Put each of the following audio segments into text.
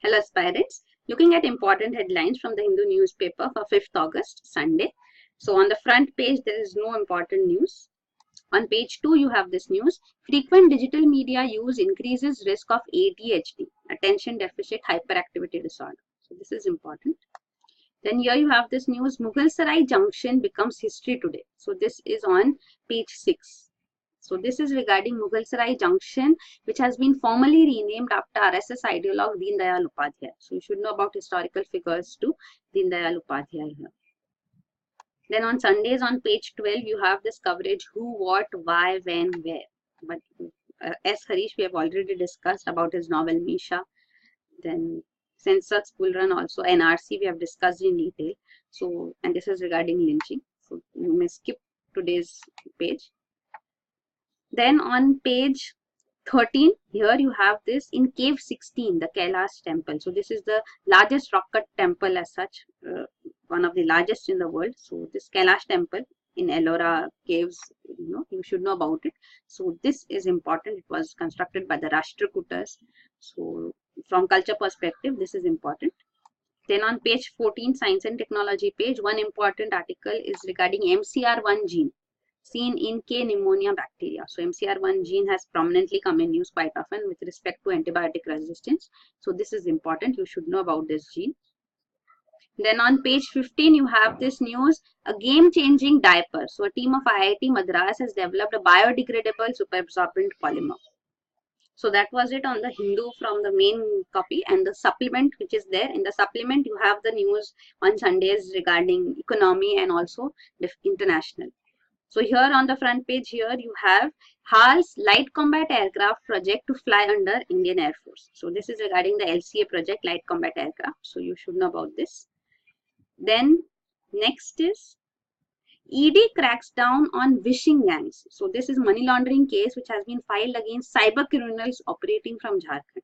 Hello aspirants, looking at important headlines from the Hindu newspaper for 5th August, Sunday. So on the front page, there is no important news. On page 2, you have this news. Frequent digital media use increases risk of ADHD, attention deficit hyperactivity disorder. So this is important. Then here you have this news. Mughalsarai Junction becomes history today. So this is on page 6. So this is regarding Mughalsarai Junction, which has been formally renamed after RSS ideologue Deen Dayal Upadhyay. So you should know about historical figures to Deen Dayal Upadhyay here. Then on Sundays on page 12, you have this coverage: who, what, why, when, where. But as Harish, we have already discussed about his novel Misha. Then Census School Run, also NRC, we have discussed in detail. So, and this is regarding lynching. So you may skip today's page. Then on page 13, here you have this in cave 16, the Kailash temple. So this is the largest rock cut temple as such, one of the largest in the world. So this Kailash temple in Ellora caves, you should know about it. So this is important. It was constructed by the Rashtrakutas. So from culture perspective, this is important. Then on page 14, science and technology page, one important article is regarding MCR1 gene seen in K. pneumonia bacteria. So MCR1 gene has prominently come in use quite often with respect to antibiotic resistance. So this is important. You should know about this gene. Then on page 15, you have this news, a game-changing diaper. So a team of IIT Madras has developed a biodegradable superabsorbent polymer. So that was it on the Hindu from the main copy, and the supplement which is there. In the supplement, you have the news on Sundays regarding economy and also international. So here on the front page, here you have HAL's Light Combat Aircraft project to fly under Indian Air Force. So this is regarding the LCA project, Light Combat Aircraft. So you should know about this. Then next is ED cracks down on wishing gangs. So this is money laundering case which has been filed against cyber criminals operating from Jharkhand.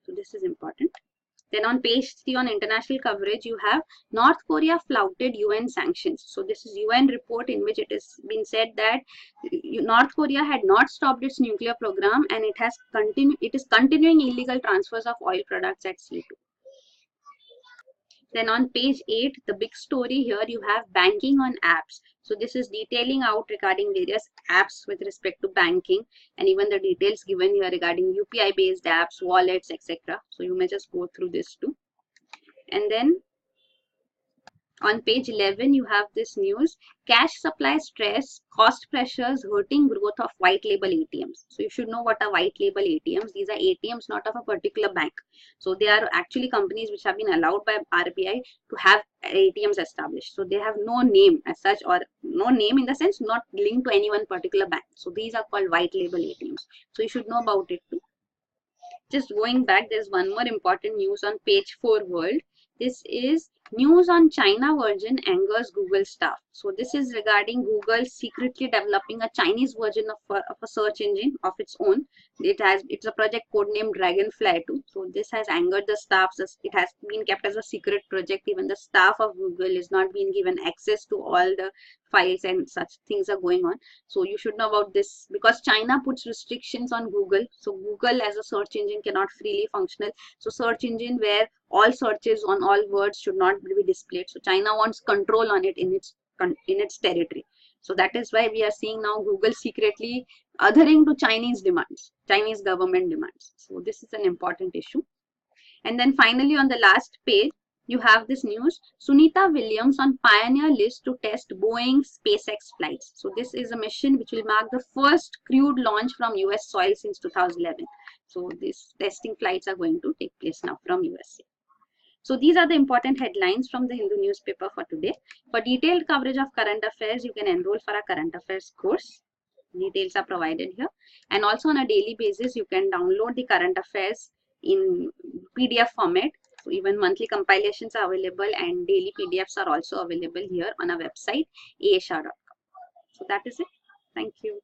So this is important. Then on page 3 on international coverage, you have North Korea flouted UN sanctions. So this is UN report in which it has been said that North Korea had not stopped its nuclear program, and it is continuing illegal transfers of oil products at sea too. Then on page 8, the big story here, you have banking on apps. So this is detailing out regarding various apps with respect to banking, and even the details given here regarding UPI based apps, wallets, etc. So you may just go through this too. And then on page 11, you have this news, cash supply stress, cost pressures hurting growth of white label ATMs. So you should know what are white label ATMs. These are ATMs not of a particular bank. So they are actually companies which have been allowed by RBI to have ATMs established. So they have no name as such, or no name in the sense not linked to any one particular bank. So these are called white label ATMs. So you should know about it too. Just going back, there's one more important news on page 4 world. This is news on China version angers Google staff. So this is regarding Google secretly developing a Chinese version of a search engine of its own. It's a project codenamed Dragonfly 2. So this has angered the staff. It has been kept as a secret project. Even the staff of Google is not being given access to all the files, and such things are going on. So you should know about this because China puts restrictions on Google. So Google as a search engine cannot freely functional. So search engine where all searches on all words should not be displayed. So China wants control on it in its territory. So that is why we are seeing now Google secretly adhering to Chinese demands, Chinese government demands. So this is an important issue. And then finally on the last page, you have this news, Sunita Williams on pioneer list to test Boeing SpaceX flights. So this is a mission which will mark the first crewed launch from US soil since 2011. So these testing flights are going to take place now from USA. So these are the important headlines from the Hindu newspaper for today. For detailed coverage of current affairs, you can enroll for our current affairs course. Details are provided here. And also on a daily basis, you can download the current affairs in PDF format. So even monthly compilations are available, and daily PDFs are also available here on our website, aashah.com. So that is it. Thank you.